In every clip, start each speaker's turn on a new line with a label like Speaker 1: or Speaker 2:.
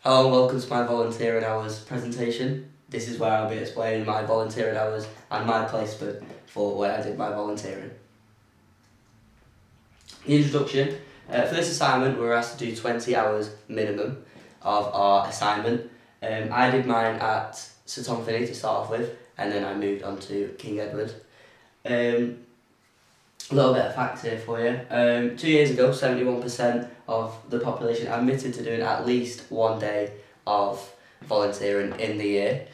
Speaker 1: Hello and welcome to my volunteering hours presentation. This is where I'll be explaining my volunteering hours and my placement for where I did my volunteering. The introduction. For this assignment we were asked to do 20 hours minimum of our assignment. I did mine at St Tom Finney to start off with, and then I moved on to King Edward. A little bit of facts here for you. 2 years ago, 71% of the population admitted to doing at least one day of volunteering in the year.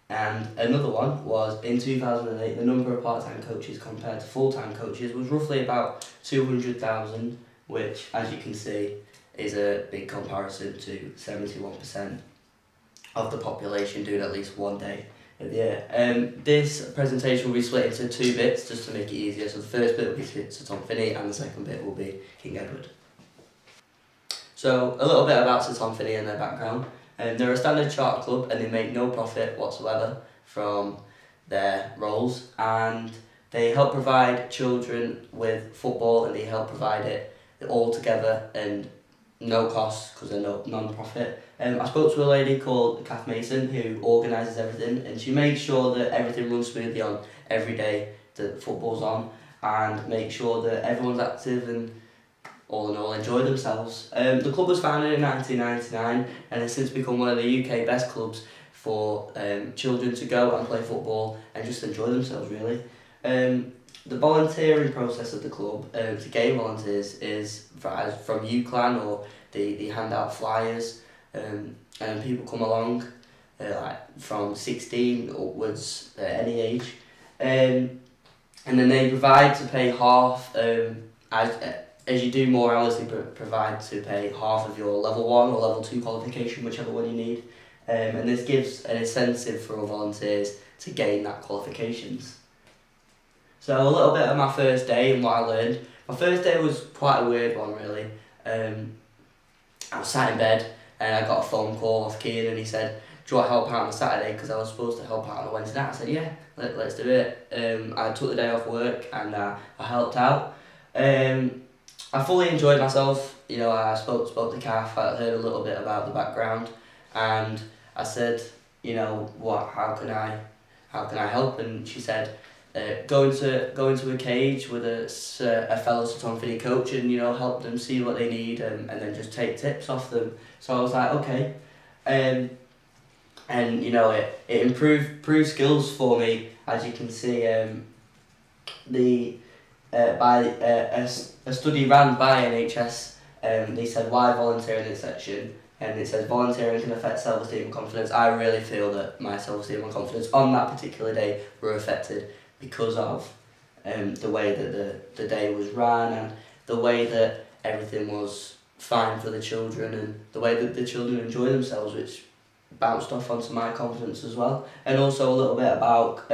Speaker 1: And another one was in 2008, the number of part-time coaches compared to full-time coaches was roughly about 200,000, which, as you can see, is a big comparison to 71% of the population doing at least one day of the year. This presentation will be split into two bits just to make it easier. So the first bit will be St Tom Finney and the second bit will be King Edward. So a little bit about St Tom Finney and their background. They're a standard charter club and they make no profit whatsoever from their roles, and they help provide children with football, and they help provide it all together and no cost because they're non-profit. I spoke to a lady called Kath Mason who organises everything, and she makes sure that everything runs smoothly on every day that football's on, and make sure that everyone's active and all in all enjoy themselves. The club was founded in 1999 and has since become one of the UK best clubs for children to go and play football and just enjoy themselves really. The volunteering process of the club to gain volunteers is from UCLan, or they hand out flyers, and people come along like from 16 upwards at any age, and then they provide to pay half, as you do more hours they provide to pay half of your level 1 or level 2 qualification, whichever one you need, and this gives an incentive for our volunteers to gain that qualifications. So a little bit of my first day and what I learned. My first day was quite a weird one really. I was sat in bed and I got a phone call off Kean, and he said, "Do you want to help out on a Saturday?" Because I was supposed to help out on a Wednesday night. I said, "Yeah, let's do it." I took the day off work and I helped out. I fully enjoyed myself. You know, I spoke to Kath, I heard a little bit about the background, and I said, you know, how can I help? And she said, go into a cage with a fellow St Tom Finney coach, and you know, help them see what they need, and then just take tips off them. So I was like, okay, and you know, it improved skills for me, as you can see. By a study ran by NHS, they said why volunteer in this section, and it says volunteering can affect self-esteem and confidence. I really feel that my self-esteem and confidence on that particular day were affected because of the way that the day was ran, and the way that everything was fine for the children, and the way that the children enjoy themselves, which bounced off onto my confidence as well. And also a little bit about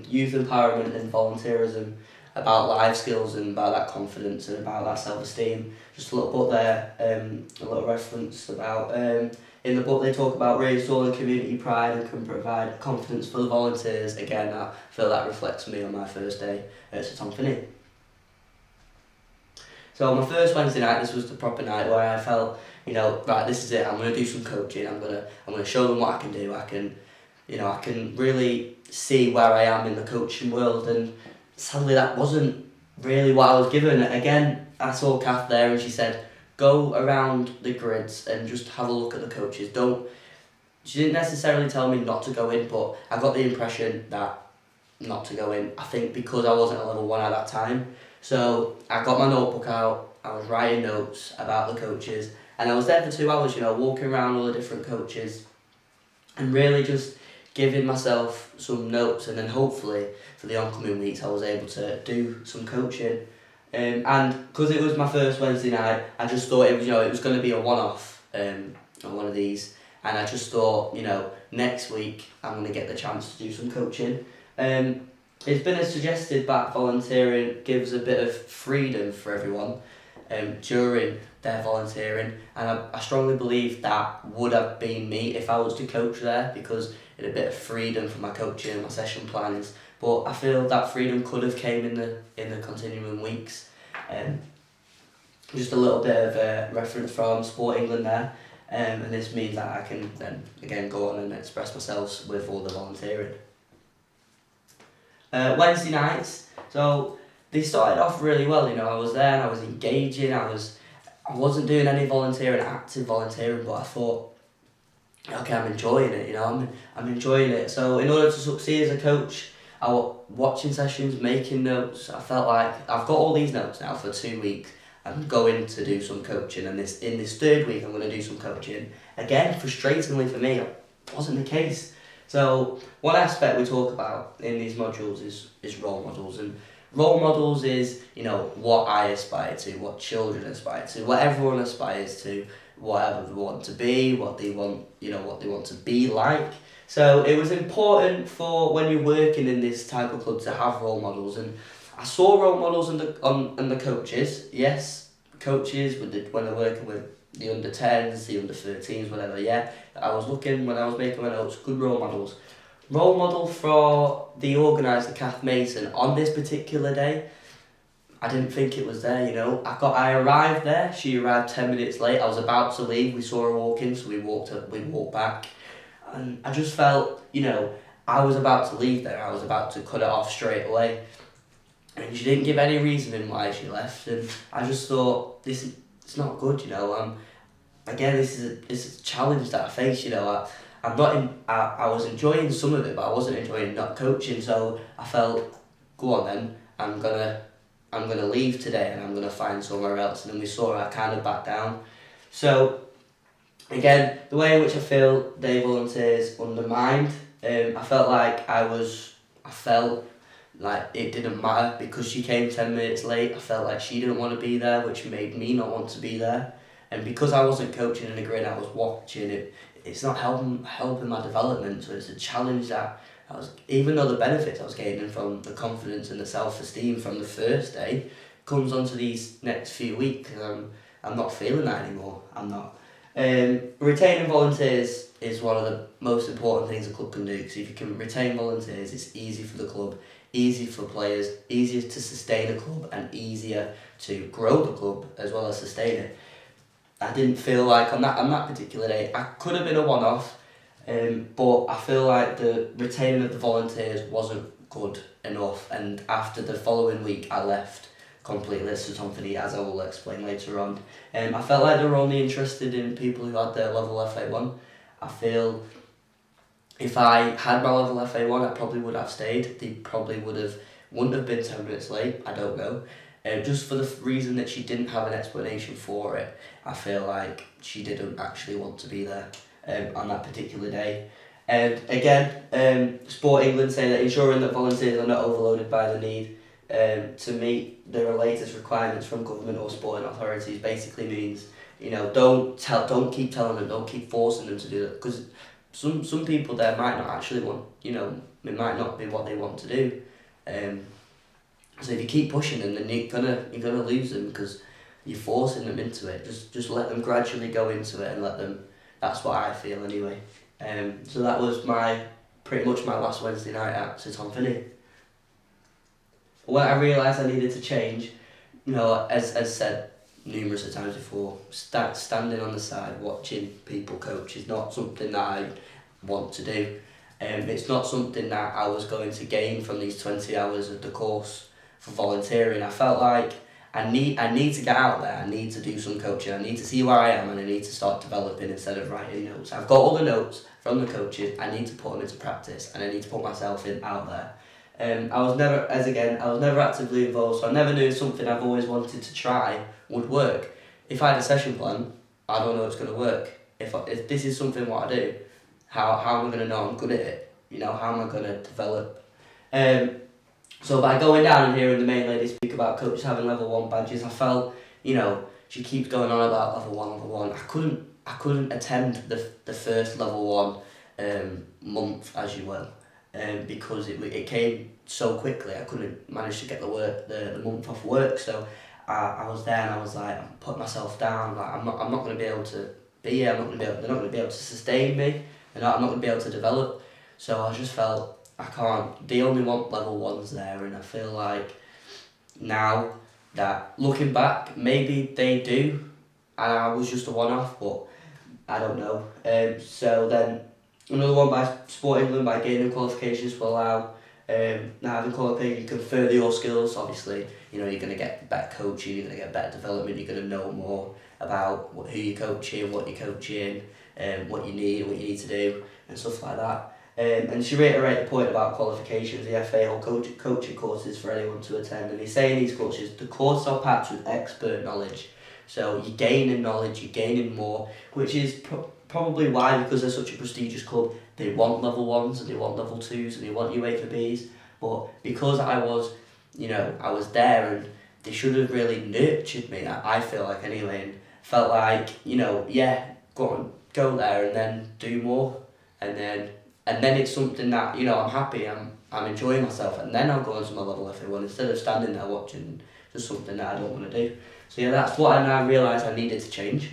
Speaker 1: youth empowerment and volunteerism, about life skills and about that confidence and about that self-esteem. Just a little book there, a little reference about, in the book they talk about reinstalling community pride and can provide confidence for the volunteers. Again, I feel that reflects me on my first day at St Tom Finney. So my first Wednesday night, this was the proper night where I felt, you know, right, this is it, I'm going to do some coaching, I'm going to show them what I can do, I can really see where I am in the coaching world. And sadly that wasn't really what I was given. Again, I saw Kath there and she said, go around the grids and just have a look at the coaches. She didn't necessarily tell me not to go in, but I got the impression that not to go in, I think because I wasn't a level 1 at that time. So I got my notebook out, I was writing notes about the coaches, and I was there for 2 hours, you know, walking around all the different coaches and really just giving myself some notes, and then hopefully for the oncoming weeks I was able to do some coaching. And because it was my first Wednesday night, I just thought it was going to be a one-off on one of these, and I just thought, you know, next week I'm going to get the chance to do some coaching. It's been suggested that volunteering gives a bit of freedom for everyone during their volunteering, and I strongly believe that would have been me if I was to coach there, because it had a bit of freedom for my coaching and my session plans. But I feel that freedom could have came in the continuing weeks. Just a little bit of a reference from Sport England there. and this means that I can then again go on and express myself with all the volunteering. Wednesday nights, so they started off really well. I was there and I was engaging. I wasn't doing any active volunteering, but I thought, okay, I'm enjoying it. I'm enjoying it. So in order to succeed as a coach, I was watching sessions, making notes. I felt like I've got all these notes now for 2 weeks. I'm going to do some coaching, and in this third week I'm going to do some coaching. Again, frustratingly for me, it wasn't the case. So one aspect we talk about in these modules is role models, and role models is what I aspire to, what children aspire to, what everyone aspires to, whatever they want to be, what they want to be like. So it was important for when you're working in this type of club to have role models, and I saw role models in the coaches. Yes, coaches when they're working with the under 10s, the under 13s, whatever. Yeah, I was looking when I was making my notes. Good role models. Role model for the organiser, Kath Mason, on this particular day, I didn't think it was there. I arrived there. She arrived 10 minutes late. I was about to leave. We saw her walk in, so we walked back. And I just felt, I was about to leave there. I was about to cut it off straight away. And she didn't give any reasoning why she left. And I just thought, it's not good, Again, this is a challenge that I face, I was enjoying some of it, but I wasn't enjoying not coaching. So I felt, go on then, I'm gonna leave today and I'm gonna find somewhere else. And then we saw her kind of back down. So again, the way in which I feel day volunteers undermined, I felt like it didn't matter because she came 10 minutes late. I felt like she didn't want to be there, which made me not want to be there. And because I wasn't coaching in a grid, I was watching it. It's not helping my development. So it's a challenge that even though the benefits I was gaining from the confidence and the self-esteem from the first day comes onto these next few weeks. I'm not feeling that anymore. I'm not. Retaining volunteers is one of the most important things a club can do, because if you can retain volunteers, it's easy for the club, easy for players, easier to sustain a club, and easier to grow the club as well as sustain it. I didn't feel like on that particular day, I could have been a one-off, but I feel like the retaining of the volunteers wasn't good enough, and after the following week I left completely as Sir, as I will explain later on. I felt like they were only interested in people who had their level FA1. I feel if I had my level FA1, I probably would have stayed. They probably wouldn't have been 10 minutes late, I don't know. Just for the reason that she didn't have an explanation for it. I feel like she didn't actually want to be there on that particular day. And again, Sport England say that ensuring that volunteers are not overloaded by the need to meet the latest requirements from government or sporting authorities basically means, don't keep telling them, don't keep forcing them to do that, because some people there might not actually want, it might not be what they want to do. So if you keep pushing them, then you're gonna lose them because you're forcing them into it. Just let them gradually go into it and let them. That's what I feel anyway. So that was pretty much my last Wednesday night at St Anthony. When I realised I needed to change, as said numerous of times before, standing on the side watching people coach is not something that I want to do. It's not something that I was going to gain from these 20 hours of the course for volunteering. I felt like I need to get out there, I need to do some coaching, I need to see where I am, and I need to start developing instead of writing notes. I've got all the notes from the coaches, I need to put them into practice, and I need to put myself out there. I was never actively involved, so I never knew something I've always wanted to try would work. If I had a session plan, I don't know it's going to work. If this is something what I do, how am I going to know I'm good at it? How am I going to develop? So by going down and hearing the main lady speak about coaches having level 1 badges, I felt, she keeps going on about level 1. I couldn't attend the first level 1 month, as you will, because it came so quickly. I couldn't manage to get the month off work. So I was there and I was like, I put myself down. Like I'm not going to be able to be here. They're not going to be able to sustain me. I'm not going to be able to develop. So I just felt I can't. They only want level 1s there, and I feel like now that looking back, maybe they do, and I was just a one-off. But I don't know. So then another one by Sport England, by gaining qualifications will allow now having qualifications, you can further your skills. Obviously, you're going to get better coaching, you're going to get better development, you're going to know more about who you're coaching, what you're coaching, what you need to do, and stuff like that. And to reiterate the point about qualifications, the FA hold coaching courses for anyone to attend, and they say in these courses, the courses are packed with expert knowledge. So you're gaining knowledge, you're gaining more, which is probably why, because they're such a prestigious club, they want level 1s and they want level 2s and they want UEFA Bs. But because I was there, and they should have really nurtured me, I feel like anyway, and felt like, go there and then do more, and then it's something that, I'm happy, I'm enjoying myself, and then I'll go on to my level if I want, instead of standing there watching just something that I don't want to do. So yeah, that's what I now realised I needed to change.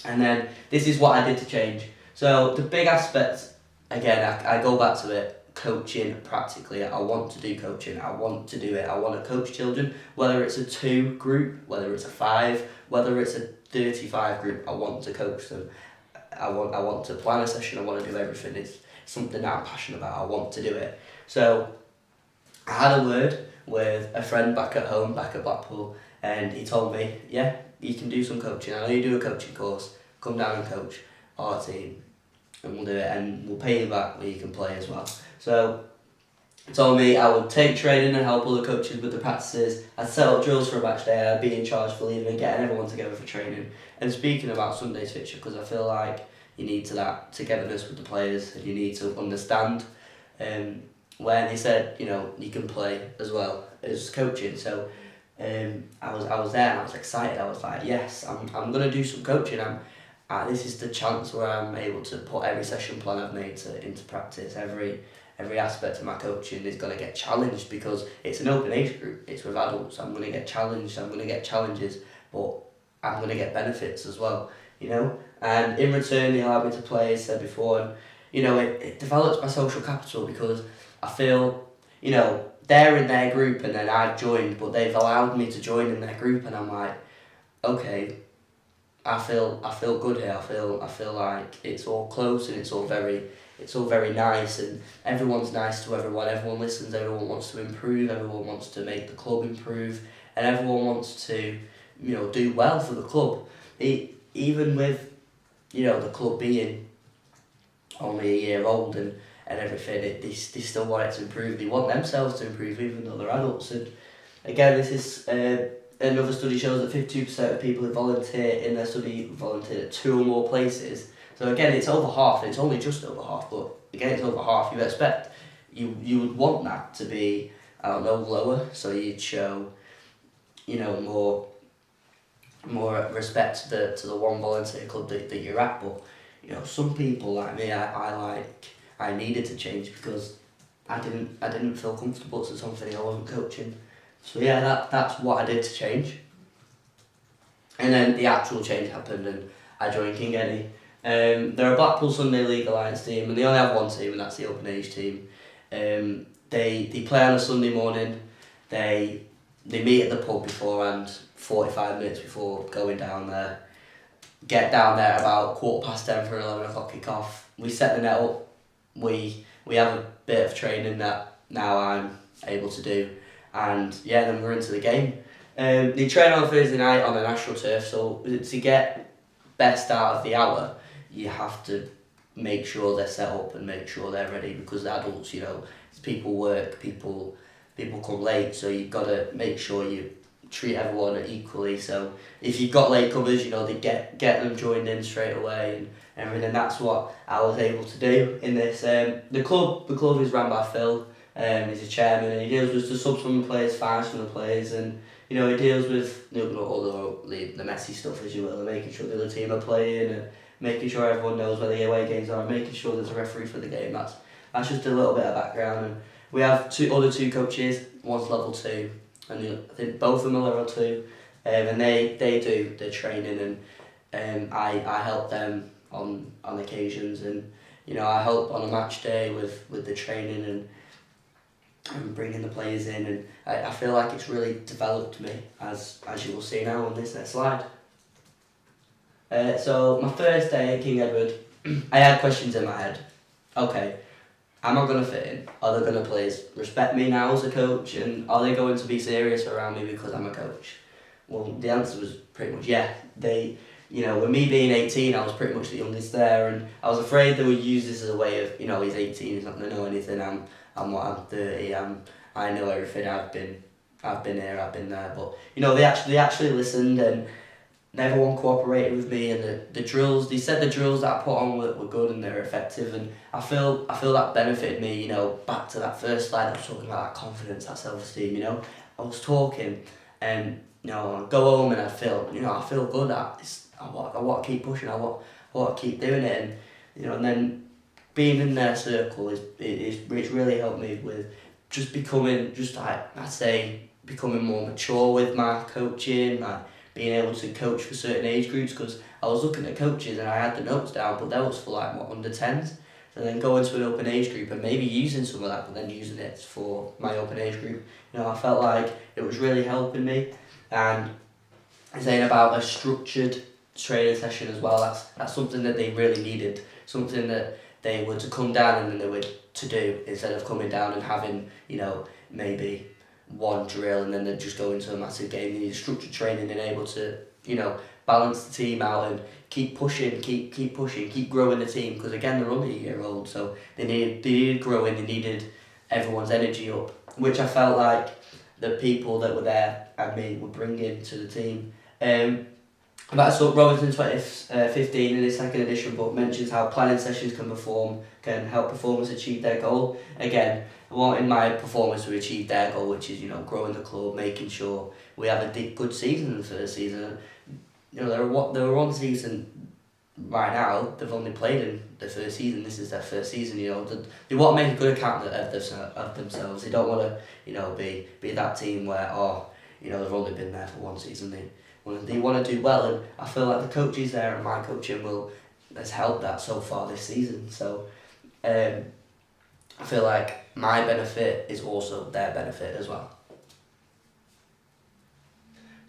Speaker 1: And then this is what I did to change. So the big aspects, again, I go back to it, coaching practically. I want to do coaching, I want to do it, I want to coach children, whether it's a 2 group, whether it's a 5, whether it's a 35 group, I want to coach them. I want to plan a session, I want to do everything. It's something that I'm passionate about, I want to do it. So I had a word with a friend back at home, back at Blackpool, and he told me, yeah, you can do some coaching. I know you do a coaching course, come down and coach our team and we'll do it, and we'll pay you back where you can play as well. So he told me I would take training and help other coaches with the practices. I'd set up drills for a match day, I'd be in charge for leaving and getting everyone together for training. And speaking about Sunday's fixture, because I feel like you need to that togetherness with the players, and you need to understand when he said, you can play as well as coaching. So I was there and I was excited. I was like, yes, I'm gonna do some coaching. This is the chance where I'm able to put every session plan I've made into practice. Every aspect of my coaching is gonna get challenged, because it's an open age group. It's with adults. I'm gonna get challenged. I'm gonna get challenges, but I'm gonna get benefits as well. And in return, they allowed me to play, as I said before, and it develops my social capital, because I feel, they're in their group and then I've joined, but they've allowed me to join in their group, and I'm like, okay, I feel good here. I feel like it's all close and it's all very nice, and everyone's nice to everyone. Everyone listens. Everyone wants to improve. Everyone wants to make the club improve, and everyone wants to, do well for the club. Even with, the club being only a year old and everything, they still want it to improve. They want themselves to improve, even though they're adults. And again, this is another study shows that 52% of people who volunteer in their study volunteer at 2 or more places. So again, it's over half. It's only just over half, but again, it's over half. You expect you would want that to be, I don't know, lower. So you'd show, more respect to the one volunteer club that you're at. But some people like me, I needed to change, because I didn't feel comfortable to something I wasn't coaching. So yeah, that's what I did to change. And then the actual change happened, and I joined King Eddie. They're a Blackpool Sunday League Alliance team, and they only have one team, and that's the open age team. They play on a Sunday morning. They meet at the pub beforehand, 45 minutes before going down there. Get down there about 10:15 for an 11 o'clock kick-off. We set the net up. We have a bit of training that now I'm able to do, and then we're into the game. They train on Thursday night on a national turf, so to get best out of the hour, you have to make sure they're set up and make sure they're ready, because the adults, people work, people come late, so you've got to make sure you treat everyone equally. So if you've got late comers, they get them joined in straight away and everything. That's what I was able to do in this. The club is run by Phil. He's a chairman, and he deals with the subs from the players, fines from the players, and he deals with all the messy stuff, as you will, and making sure the other team are playing, and making sure everyone knows where the away games are, and making sure there's a referee for the game. That's just a little bit of background. And we have two coaches. One's level 2, and I think both of them are level 2, and they do the training, and I help them on occasions, and I help on a match day with the training and bringing the players in, and I feel like it's really developed me, as you will see now on this next slide. So my first day at King Edward, I had questions in my head. Okay, am I going to fit in? Are they going to please respect me now as a coach? And are they going to be serious around me because I'm a coach? Well, the answer was pretty much yeah. With me being 18, I was pretty much the youngest there, and I was afraid they would use this as a way of, he's 18, he's not going to know anything. I'm 30. I know everything. I've been here, I've been there. But they actually listened, and everyone cooperated with me, and the drills. They said the drills that I put on were good and they're effective, and I feel that benefited me. Back to that first slide, I was talking about that confidence, that self-esteem. I was talking, and I go home and I feel good. I want to keep pushing. I want to keep doing it, and then being in their circle it's really helped me with just becoming becoming more mature with my coaching, like being able to coach for certain age groups, because I was looking at coaches and I had the notes down, but that was for under 10s. And then going to an open age group and maybe using some of that, but then using it for my open age group. I felt like it was really helping me. And saying about a structured training session as well, that's something that they really needed, something that they were to come down and then they were to do, instead of coming down and having, maybe one drill and then they just go into a massive game. They need structured training and able to, balance the team out and keep pushing, keep pushing, keep growing the team, because again, they're only a year old, so they needed growing, they needed everyone's energy up, which I felt like the people that were there and me were bringing to the team. That's what Robinson 2015 in his second edition book mentions how planning sessions can help performers achieve their goal. Again, wanting my performers to achieve their goal, which is growing the club, making sure we have a good season in the first season. They're one season right now. They've only played in the first season. This is their first season. They want to make a good account of themselves. They don't want to be that team where they've only been there for one season. They want to do well, and I feel like the coaches there and my coaching has helped that so far this season. So I feel like my benefit is also their benefit as well.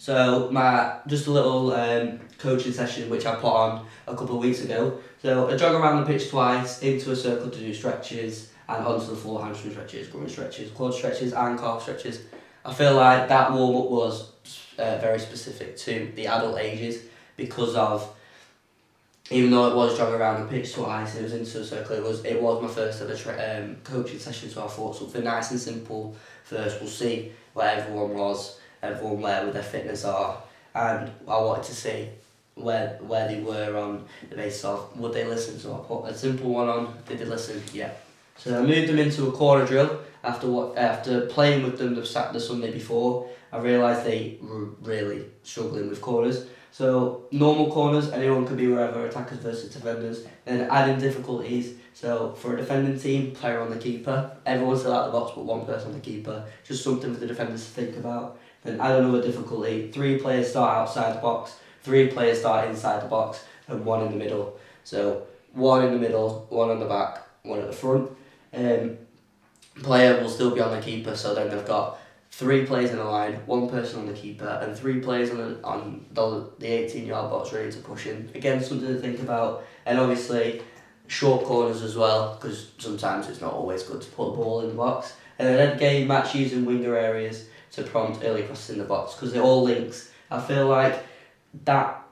Speaker 1: So just a little coaching session which I put on a couple of weeks ago. So I jog around the pitch twice, into a circle to do stretches, and onto the floor, hamstring stretches, groin stretches, quad stretches and calf stretches. I feel like that warm-up was very specific to the adult ages, because of, even though it was jogging around the pitch twice, it was into a circle, it was my first ever coaching session, so I thought something nice and simple first. We'll see where everyone where with their fitness are, and I wanted to see where they were on the basis of would they listen. So I put a simple one on. Did they listen? Yeah. So I moved them into a corner drill. After playing with them the Sunday before, I realised they were really struggling with corners. So normal corners, anyone can be wherever, attackers versus defenders. Then adding difficulties. So for a defending team, player on the keeper. Everyone's still out the box but one person on the keeper. Just something for the defenders to think about. Then add another difficulty. 3 players start outside the box, 3 players start inside the box, and 1 in the middle. So 1 in the middle, 1 on the back, 1 at the front. Player will still be on the keeper, so then they've got 3 players in the line, 1 person on the keeper, and 3 players on the 18-yard box ready to push in. Again, something to think about. And obviously short corners as well, because sometimes it's not always good to put the ball in the box. And then end game match using winger areas to prompt early crosses in the box, because it all links. I feel like that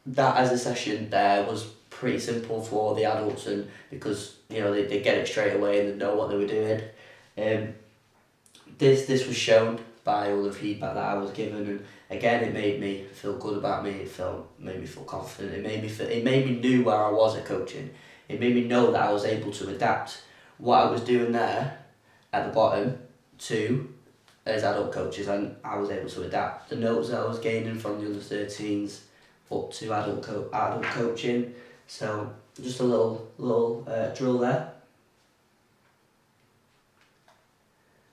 Speaker 1: as a session there was pretty simple for the adults, and because they get it straight away and they know what they were doing. This was shown by all the feedback that I was given, and again it made me feel good about me. It made me feel confident. It made me knew where I was at coaching. It made me know that I was able to adapt what I was doing there at the bottom to as adult coaches, and I was able to adapt the notes that I was gaining from the under 13s up to adult coaching. So just a little drill there.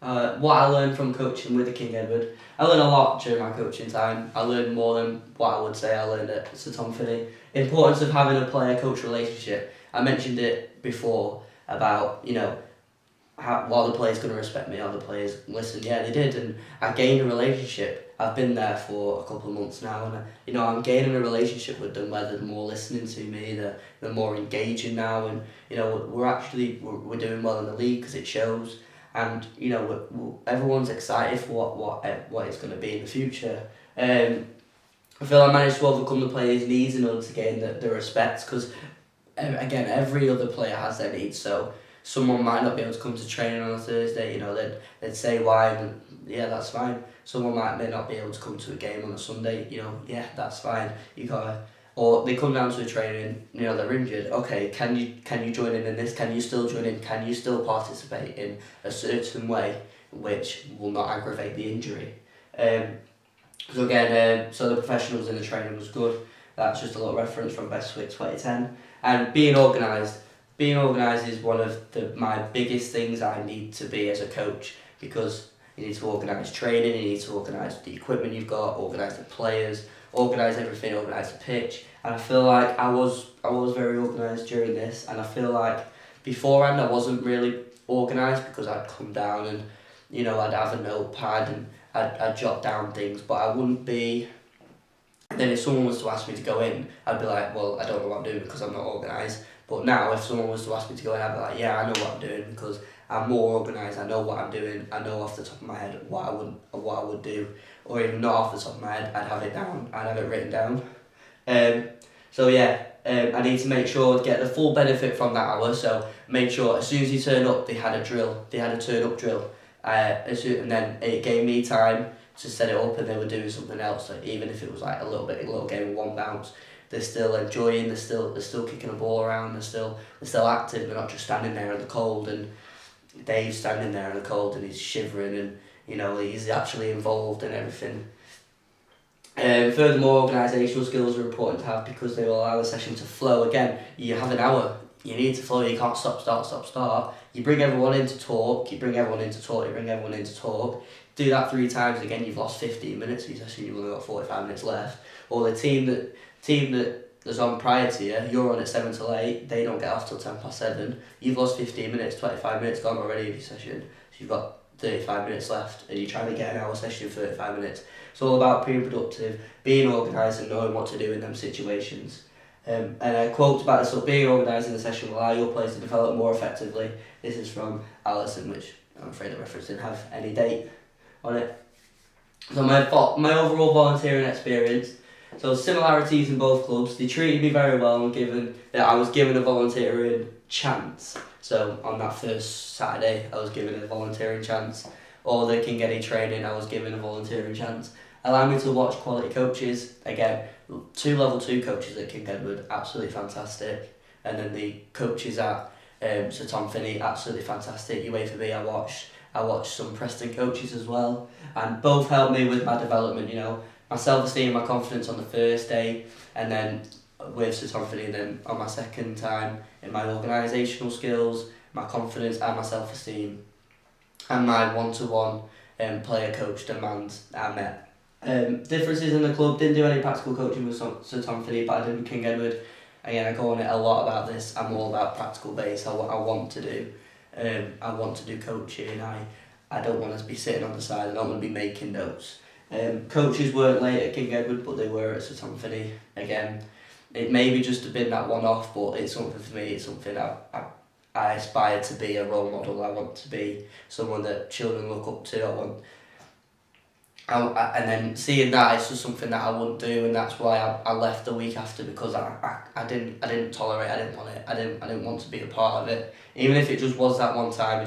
Speaker 1: What I learned from coaching with the King Edward, I learned a lot during my coaching time. I learned more than what I would say I learned at Sir Tom Finney. Importance of having a player-coach relationship. I mentioned it before about, are the players going to respect me? Are the players listen? Yeah, they did, and I gained a relationship. I've been there for a couple of months now, and I'm gaining a relationship with them where they're more listening to me, they're more engaging now, and we're doing well in the league because it shows, and everyone's excited for what it's going to be in the future. I feel I managed to overcome the players' needs in order to gain the respect, because again, every other player has their needs, so someone might not be able to come to training on a Thursday, they'd say why, and yeah, that's fine. Someone may not be able to come to a game on a Sunday, yeah, that's fine. Or they come down to a training, they're injured. Okay, can you join in this? Can you still join in? Can you still participate in a certain way which will not aggravate the injury? So again, so the professionals in the training was good. That's just a little reference from Bestwick 2010. And being organised is one of my biggest things I need to be as a coach, because you need to organise training, you need to organise the equipment you've got, organise the players, organise everything, organise the pitch. And I feel like I was very organised during this, and I feel like beforehand I wasn't really organised, because I'd come down and I'd have a notepad and I'd jot down things, but I wouldn't be. Then if someone was to ask me to go in, I'd be like, well, I don't know what I'm doing because I'm not organised. But now if someone was to ask me to go in, I'd be like, yeah, I know what I'm doing because I'm more organised, I know what I'm doing, I know off the top of my head what I would do, or even not off the top of my head, I'd have it down, I'd have it written down. I need to make sure to get the full benefit from that hour, so make sure as soon as you turn up, they had a turn up drill, and then it gave me time to set it up, and they were doing something else, like even if it was like a little game of one bounce, they're still enjoying, they're still kicking a ball around, they're still active, they're not just standing there in the cold, and Dave's standing there in the cold and he's shivering, and he's actually involved in everything. Furthermore, organisational skills are important to have because they will allow the session to flow. Again, you have an hour, you need to flow, you can't stop. You bring everyone in to talk, you bring everyone in to talk. Do that 3 times, again you've lost 15 minutes of your session, you've only got 45 minutes left. Or the team that was on prior to you, you're on at 7 till 8, they don't get off till 7:10. You've lost 15 minutes, 25 minutes gone already of your session. So you've got 35 minutes left and you're trying to get an hour session in 35 minutes. It's all about being productive, being organised and knowing what to do in them situations. And a quote about this: being organised in the session will allow your players to develop more effectively. This is from Alison, which I'm afraid the reference didn't have any date on it. So my overall volunteering experience, so similarities in both clubs. They treated me very well, and given that I was given a volunteering chance. So on that first Saturday, I was given a volunteering chance. Or the Kingetty training, I was given a volunteering chance. Allowed me to watch quality coaches. Again, 2 level 2 coaches at King Edward, absolutely fantastic. And then the coaches at Sir Tom Finney, absolutely fantastic. UEFA, I watched some Preston coaches as well, and both helped me with my development. My self-esteem, my confidence on the first day, and then with Sir Tom Finney, and then on my second time in my organisational skills, my confidence and my self-esteem, and my one-to-one player coach demands I met. Differences in the club, didn't do any practical coaching with Sir Tom Finney, but I did with King Edward. Again, I go on it a lot about this. I'm all about practical base. I want to do. I want to do coaching. I don't want to be sitting on the side. I don't want to be making notes. Coaches weren't late at King Edward, but they were at Sir Tom Finney. Again, it maybe just have been that one-off, but it's something for me. It's something I aspire to be a role model. I want to be someone that children look up to. And then seeing that, it's just something that I wouldn't do, and that's why I left the week after, because I didn't tolerate. I didn't want it. I didn't want to be a part of it, even if it just was that one time.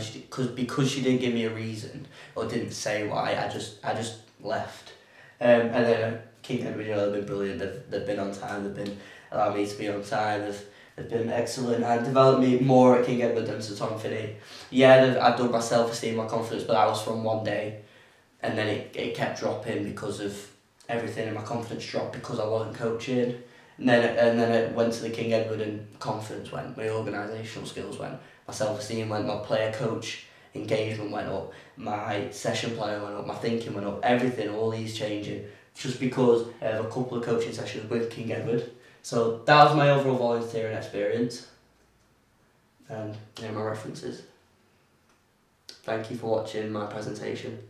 Speaker 1: Because she didn't give me a reason or didn't say why. I just left. And then King Edward, they've been brilliant. They've been on time. They've been allowing me to be on time. They've been excellent and developed me more at King Edward than Sir Tom Finney. Yeah, I've done my self-esteem, my confidence, but that was from one day. And then it kept dropping because of everything, and my confidence dropped because I wasn't coaching. And then it went to the King Edward, and confidence went, my organisational skills went, my self-esteem went, my player coach engagement went up, my session planning went up, my thinking went up, everything, all these changing, just because of a couple of coaching sessions with King Edward. So that was my overall volunteering experience, and my references. Thank you for watching my presentation.